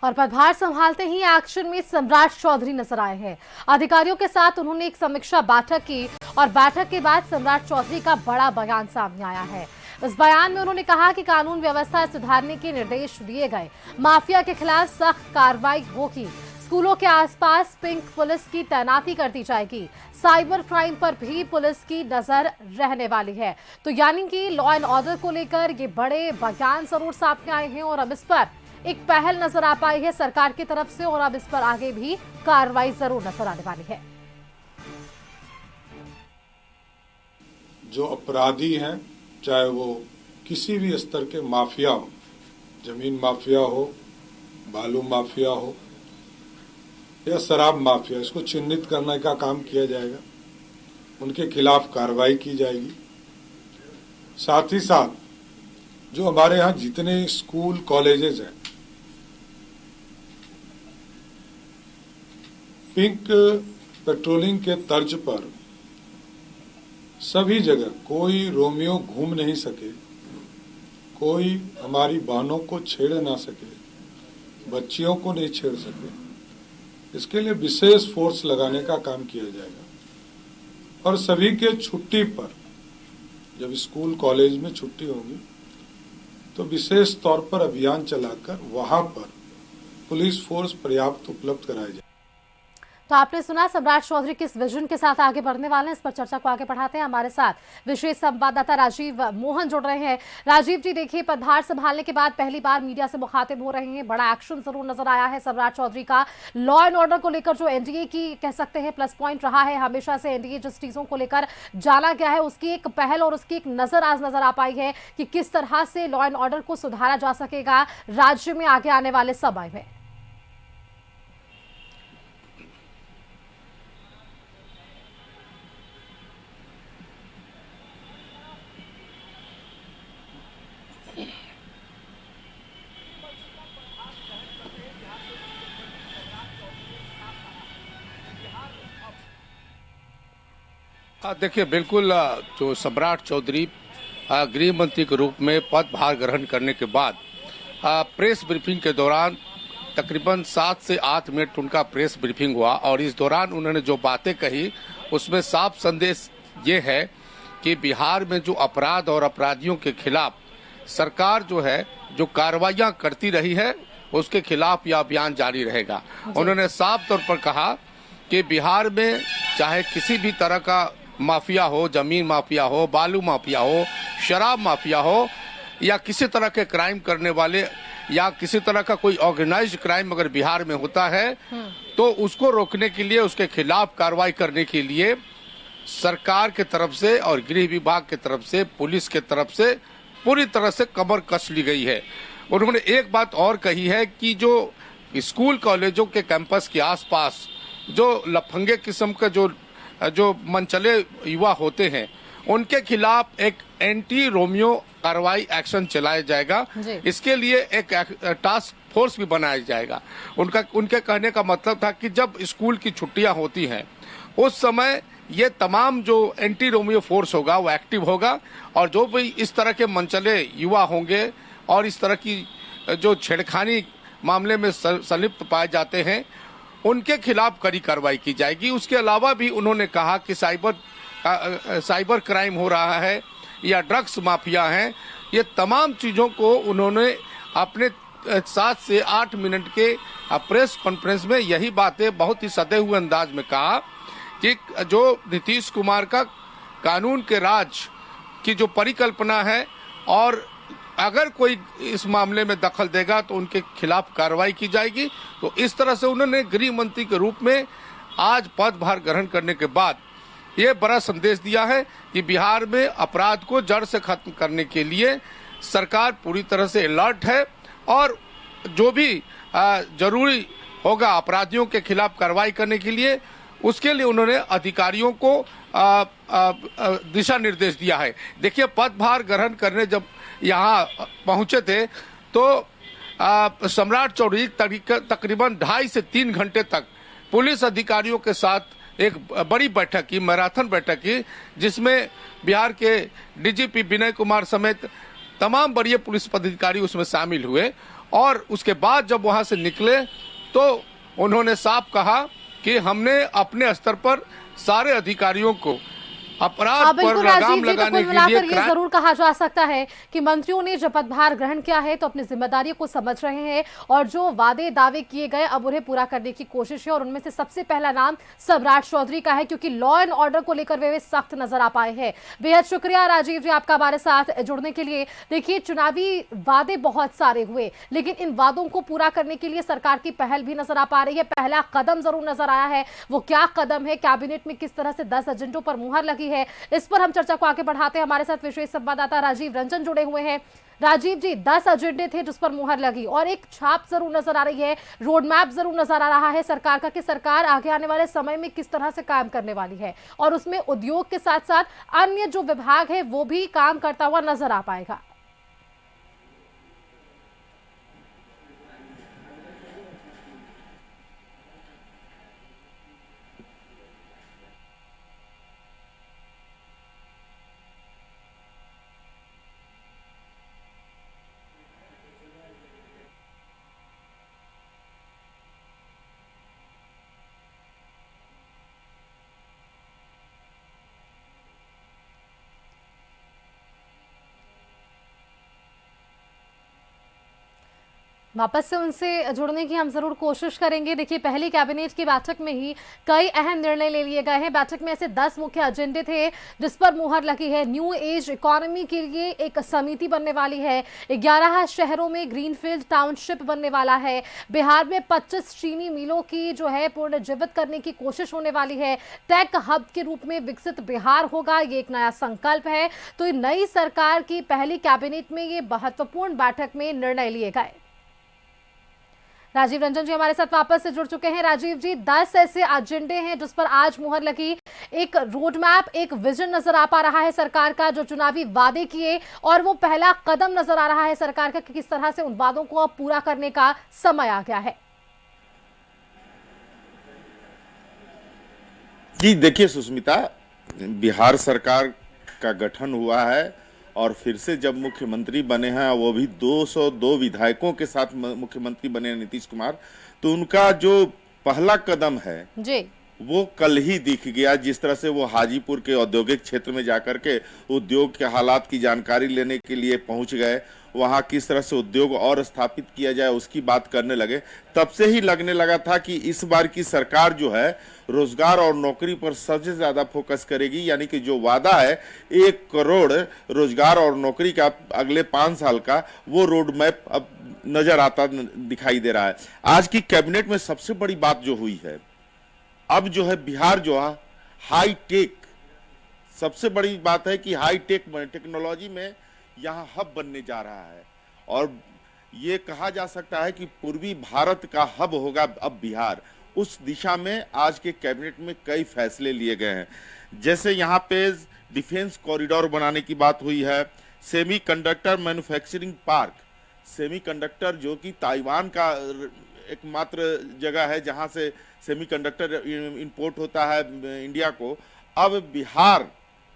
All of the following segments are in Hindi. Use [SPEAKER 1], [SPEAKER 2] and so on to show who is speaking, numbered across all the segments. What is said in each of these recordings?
[SPEAKER 1] और पदभार संभालते ही एक्शन में सम्राट चौधरी नजर आए हैं। अधिकारियों के साथ उन्होंने एक समीक्षा बैठक की और बैठक के बाद सम्राट चौधरी का बड़ा बयान सामने आया है। इस बयान में उन्होंने कहा कि कानून व्यवस्था सुधारने के निर्देश दिए गए, माफिया के खिलाफ सख्त कार्रवाई होगी, स्कूलों के आसपास पिंक पुलिस की तैनाती कर दी जाएगी, साइबर क्राइम पर भी पुलिस की नजर रहने वाली है। तो यानी कि लॉ एंड ऑर्डर को लेकर ये बड़े बयान जरूर सामने आए हैं और अब इस पर एक पहल नजर आ पाई है सरकार की तरफ से और अब इस पर आगे भी कार्रवाई जरूर नजर आने वाली है।
[SPEAKER 2] जो अपराधी हैं, चाहे वो किसी भी स्तर के माफिया हो, जमीन माफिया हो, बालू माफिया हो या शराब माफिया, इसको चिन्हित करने का काम किया जाएगा, उनके खिलाफ कार्रवाई की जाएगी। साथ ही साथ जो हमारे यहाँ जितने स्कूल कॉलेजेस हैं, पिंक पेट्रोलिंग के तर्ज पर सभी जगह कोई रोमियो घूम नहीं सके, कोई हमारी बहनों को छेड़ ना सके, बच्चियों को नहीं छेड़ सके, इसके लिए विशेष फोर्स लगाने का काम किया जाएगा। और सभी के छुट्टी पर, जब स्कूल कॉलेज में छुट्टी होगी तो विशेष तौर पर अभियान चलाकर वहां पर पुलिस फोर्स पर्याप्त उपलब्ध कराई जाए।
[SPEAKER 1] तो आपने सुना सम्राट चौधरी किस विजन के साथ आगे बढ़ने वाले हैं। इस पर चर्चा को आगे बढ़ाते हैं। हमारे साथ विशेष संवाददाता राजीव मोहन जुड़ रहे हैं। राजीव जी, देखिए, पदभार संभालने के बाद पहली बार मीडिया से मुखातिब हो रहे हैं, बड़ा एक्शन जरूर नजर आया है सम्राट चौधरी का। लॉ एंड ऑर्डर को लेकर जो एनडीए की कह सकते हैं प्लस पॉइंट रहा है, हमेशा से एनडीए जिस चीजों को लेकर जाना गया है, उसकी एक पहल और उसकी एक नजर आज नजर आ पाई है कि किस तरह से लॉ एंड ऑर्डर को सुधारा जा सकेगा राज्य में आगे आने वाले समय में।
[SPEAKER 3] देखिए, बिल्कुल जो सम्राट चौधरी गृह मंत्री के रूप में पदभार ग्रहण करने के बाद प्रेस ब्रीफिंग के दौरान तकरीबन 7 से 8 मिनट उनका प्रेस ब्रीफिंग हुआ और इस दौरान उन्होंने जो बातें कही उसमें साफ संदेश ये है कि बिहार में जो अपराध और अपराधियों के खिलाफ सरकार जो है जो कार्रवाइयां करती रही है उसके खिलाफ यह अभियान जारी रहेगा। उन्होंने साफ तौर पर कहा कि बिहार में चाहे किसी भी तरह का माफिया हो, जमीन माफिया हो, बालू माफिया हो, शराब माफिया हो या किसी तरह के क्राइम करने वाले या किसी तरह का कोई ऑर्गेनाइज्ड क्राइम अगर बिहार में होता है तो उसको रोकने के लिए, उसके खिलाफ कार्रवाई करने के लिए सरकार के तरफ से और गृह विभाग के तरफ से, पुलिस के तरफ से पूरी तरह से कमर कस ली गई है। उन्होंने एक बात और कही है कि जो स्कूल कॉलेजों के कैंपस के आसपास जो लफंगे किस्म का जो मनचले युवा होते हैं उनके खिलाफ एक एंटी रोमियो कार्रवाई एक्शन चलाया जाएगा। इसके लिए एक टास्क फोर्स भी बनाया जाएगा। उनके कहने का मतलब था कि जब स्कूल की छुट्टियां होती हैं उस समय ये तमाम जो एंटी रोमियो फोर्स होगा वो एक्टिव होगा और जो भी इस तरह के मनचले युवा होंगे और इस तरह की जो छेड़खानी मामले में संलिप्त पाए जाते हैं उनके खिलाफ कड़ी कार्रवाई की जाएगी। उसके अलावा भी उन्होंने कहा कि साइबर क्राइम हो रहा है या ड्रग्स माफिया हैं, ये तमाम चीज़ों को उन्होंने अपने 7 से 8 मिनट के प्रेस कॉन्फ्रेंस में यही बातें बहुत ही सधे हुए अंदाज में कहा कि जो नीतीश कुमार का कानून के राज की जो परिकल्पना है और अगर कोई इस मामले में दखल देगा तो उनके खिलाफ कार्रवाई की जाएगी। तो इस तरह से उन्होंने गृह मंत्री के रूप में आज पदभार ग्रहण करने के बाद ये बड़ा संदेश दिया है कि बिहार में अपराध को जड़ से खत्म करने के लिए सरकार पूरी तरह से अलर्ट है और जो भी जरूरी होगा अपराधियों के खिलाफ कार्रवाई करने के लिए उसके लिए उन्होंने अधिकारियों को दिशा निर्देश दिया है। देखिए, पदभार ग्रहण करने जब यहाँ पहुंचे थे तो सम्राट चौधरी तकरीबन 2.5 से 3 घंटे तक पुलिस अधिकारियों के साथ एक बड़ी बैठक की, मैराथन बैठक की, जिसमें बिहार के डीजीपी विनय कुमार समेत तमाम बड़े पुलिस पदाधिकारी उसमें शामिल हुए और उसके बाद जब वहां से निकले तो उन्होंने साफ कहा कि हमने अपने स्तर पर सारे अधिकारियों को अपराध पर
[SPEAKER 1] बिल्कुल
[SPEAKER 3] लगाम
[SPEAKER 1] राजीव जी, तो
[SPEAKER 3] लगाने
[SPEAKER 1] कुल
[SPEAKER 3] के
[SPEAKER 1] मिलाकर
[SPEAKER 3] लिए
[SPEAKER 1] ये जरूर कहा जा सकता है कि मंत्रियों ने जब पदभार ग्रहण किया है तो अपनी जिम्मेदारियों को समझ रहे हैं और जो वादे दावे किए गए अब उन्हें पूरा करने की कोशिश है। और उनमें से सबसे पहला नाम सम्राट चौधरी का है, क्योंकि लॉ एंड ऑर्डर को लेकर वे सख्त नजर आ पाए हैं। बेहद शुक्रिया राजीव जी आपका हमारे साथ जुड़ने के लिए। देखिए, चुनावी वादे बहुत सारे हुए, लेकिन इन वादों को पूरा करने के लिए सरकार की पहल भी नजर आ पा रही है। पहला कदम जरूर नजर आया है, वो क्या कदम है, कैबिनेट में किस तरह से 10 एजेंडों पर मुहर लगी है, इस पर हम चर्चा को आगे बढ़ाते हैं। हमारे साथ विशेष संवाददाता राजीव रंजन जुड़े हुए हैं। राजीव जी, 10 एजेंडे थे जिस पर मुहर लगी और एक छाप जरूर नजर आ रही है, रोड मैप जरूर नजर आ रहा है सरकार का कि सरकार आगे आने वाले समय में किस तरह से काम करने वाली है, और उसमें उद्योग के साथ साथ अन्य जो विभाग है वो भी काम करता हुआ नजर आ पाएगा। वापस से उनसे जुड़ने की हम जरूर कोशिश करेंगे। देखिए, पहली कैबिनेट की बैठक में ही कई अहम निर्णय ले लिए गए हैं। बैठक में ऐसे 10 मुख्य एजेंडे थे जिस पर मुहर लगी है। न्यू एज इकोनॉमी के लिए एक समिति बनने वाली है, 11 शहरों में ग्रीनफील्ड टाउनशिप बनने वाला है, बिहार में 25 चीनी मिलों की जो है पुनर्जीवित करने की कोशिश होने वाली है, टेक हब के रूप में विकसित बिहार होगा, ये एक नया संकल्प है। तो नई सरकार की पहली कैबिनेट में ये महत्वपूर्ण बैठक में निर्णय लिए गए। राजीव रंजन जी हमारे साथ वापस से जुड़ चुके हैं। राजीव जी, 10 ऐसे एजेंडे हैं जिस पर आज मुहर लगी, एक रोड मैप, एक विजन नजर आ पा रहा है सरकार का, जो चुनावी वादे किए, और वो पहला कदम नजर आ रहा है सरकार का कि किस तरह से उन वादों को अब पूरा करने का समय आ गया है।
[SPEAKER 4] जी देखिए सुष्मिता, बिहार सरकार का गठन हुआ है और फिर से जब मुख्यमंत्री बने हैं, वो भी 202 विधायकों के साथ मुख्यमंत्री बने हैं नीतीश कुमार, तो उनका जो पहला कदम है
[SPEAKER 1] जी
[SPEAKER 4] वो कल ही दिख गया। जिस तरह से वो हाजीपुर के औद्योगिक क्षेत्र में जाकर के उद्योग के हालात की जानकारी लेने के लिए पहुंच गए, वहां किस तरह से उद्योग और स्थापित किया जाए उसकी बात करने लगे, तब से ही लगने लगा था कि इस बार की सरकार जो है रोजगार और नौकरी पर सबसे ज्यादा फोकस करेगी। यानी कि जो वादा है 1 करोड़ रोजगार और नौकरी का अगले 5 साल का, वो रोड मैप अब नजर आता दिखाई दे रहा है। आज की कैबिनेट में सबसे बड़ी बात जो हुई है, अब जो है बिहार जो है हाई टेक, सबसे बड़ी बात है कि हाई टेक टेक्नोलॉजी में यहाँ हब बनने जा रहा है, और ये कहा जा सकता है कि पूर्वी भारत का हब होगा अब बिहार। उस दिशा में आज के कैबिनेट में कई फैसले लिए गए हैं। जैसे यहाँ पे डिफेंस कॉरिडोर बनाने की बात हुई है, सेमीकंडक्टर मैन्युफैक्चरिंग पार्क, सेमीकंडक्टर जो कि ताइवान का एकमात्र जगह है जहां से सेमीकंडक्टर इंपोर्ट होता है इंडिया को, अब बिहार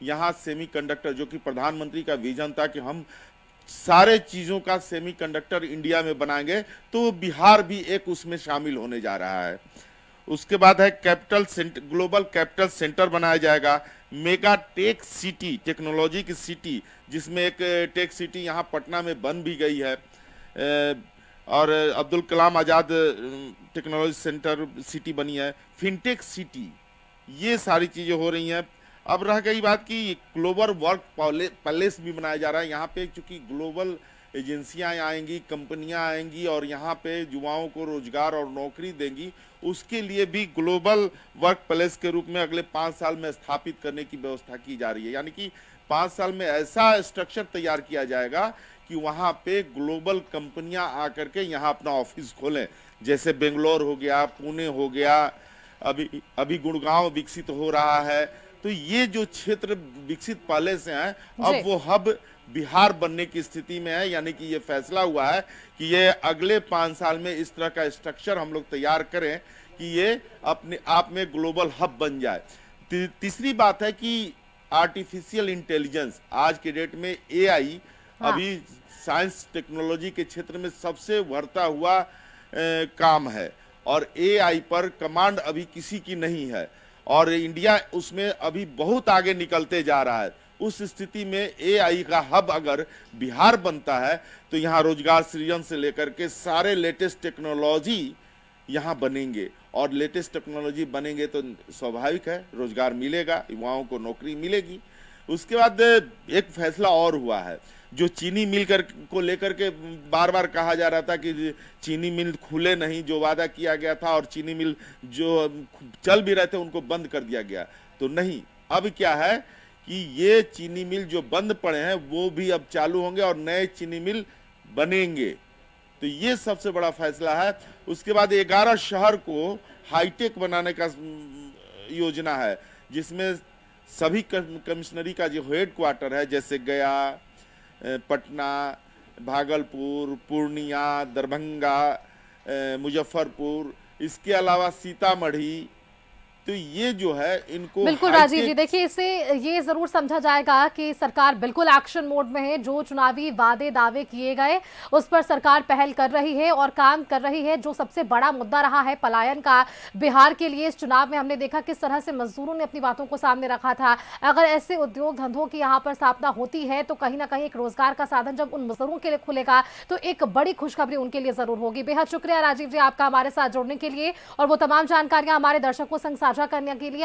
[SPEAKER 4] यहाँ सेमीकंडक्टर, जो कि प्रधानमंत्री का विजन था कि हम सारे चीजों का सेमीकंडक्टर इंडिया में बनाएंगे, तो बिहार भी एक उसमें शामिल होने जा रहा है। उसके बाद है capital centre, global capital centre बनाया जाएगा, मेगा टेक सिटी, टेक्नोलॉजी की सिटी, जिसमें एक टेक सिटी यहाँ पटना में बन भी गई है, और Abdul Kalam Azad technology centre city बनी है, फिनटेक सिटी, ये सारी चीज़ें हो रही हैं। अब रह गई बात कि ग्लोबल वर्क पैलेस भी बनाया जा रहा है। यहाँ पे चूंकि ग्लोबल एजेंसियां आएंगी, कंपनियां आएंगी और यहाँ पे युवाओं को रोजगार और नौकरी देंगी, उसके लिए भी ग्लोबल वर्क पैलेस के रूप में अगले 5 साल में स्थापित करने की व्यवस्था की जा रही है। यानी कि 5 साल में ऐसा स्ट्रक्चर तैयार किया जाएगा कि वहाँ पे ग्लोबल कंपनियां आकर के यहाँ अपना ऑफिस खोलें। जैसे बेंगलोर हो गया, पुणे हो गया, अभी गुड़गांव विकसित हो रहा है। तो ये जो क्षेत्र विकसित पहले से हैं, अब वो हब बिहार बनने की स्थिति में है। यानी कि ये फैसला हुआ है कि ये अगले 5 साल में इस तरह का स्ट्रक्चर हम लोग तैयार करें कि ये अपने आप में ग्लोबल हब बन जाए। तीसरी बात है कि आर्टिफिशियल इंटेलिजेंस, आज के डेट में एआई अभी साइंस टेक्नोलॉजी के क्षेत्र में सबसे उभरता हुआ काम है और एआई पर कमांड अभी किसी की नहीं है और इंडिया उसमें अभी बहुत आगे निकलते जा रहा है। उस स्थिति में एआई का हब अगर बिहार बनता है तो यहाँ रोजगार सृजन से लेकर के सारे लेटेस्ट टेक्नोलॉजी यहाँ बनेंगे और लेटेस्ट टेक्नोलॉजी बनेंगे तो स्वाभाविक है रोजगार मिलेगा, युवाओं को नौकरी मिलेगी। उसके बाद एक फैसला और हुआ है जो चीनी मिल को लेकर के बार बार कहा जा रहा था कि चीनी मिल खुले नहीं, जो वादा किया गया था और चीनी मिल जो चल भी रहे थे उनको बंद कर दिया गया। तो नहीं, अब क्या है कि ये चीनी मिल जो बंद पड़े हैं वो भी अब चालू होंगे और नए चीनी मिल बनेंगे। तो ये सबसे बड़ा फैसला है। उसके बाद 11 शहर को हाईटेक बनाने का योजना है जिसमें सभी कमिश्नरी का जो हेड क्वार्टर है जैसे गया, पटना, भागलपुर, पूर्णिया, दरभंगा, मुजफ्फरपुर, इसके अलावा सीतामढ़ी, तो ये जो है इनको
[SPEAKER 1] बिल्कुल राजीव जी, देखिए इससे ये जरूर समझा जाएगा कि सरकार बिल्कुल एक्शन मोड में है। जो चुनावी वादे दावे किए गए उस पर सरकार पहल कर रही है और काम कर रही है। जो सबसे बड़ा मुद्दा रहा है पलायन का बिहार के लिए, इस चुनाव में हमने देखा किस तरह से मजदूरों ने अपनी बातों को सामने रखा था। अगर ऐसे उद्योग धंधों की यहाँ पर स्थापना होती है तो कहीं ना कहीं एक रोजगार का साधन जब उन मजदूरों के लिए खुलेगा तो एक बड़ी खुशखबरी उनके लिए जरूर होगी। बेहद शुक्रिया राजीव जी आपका हमारे साथ जुड़ने के लिए और वो तमाम जानकारियां हमारे दर्शकों संग साझा करने के लिए।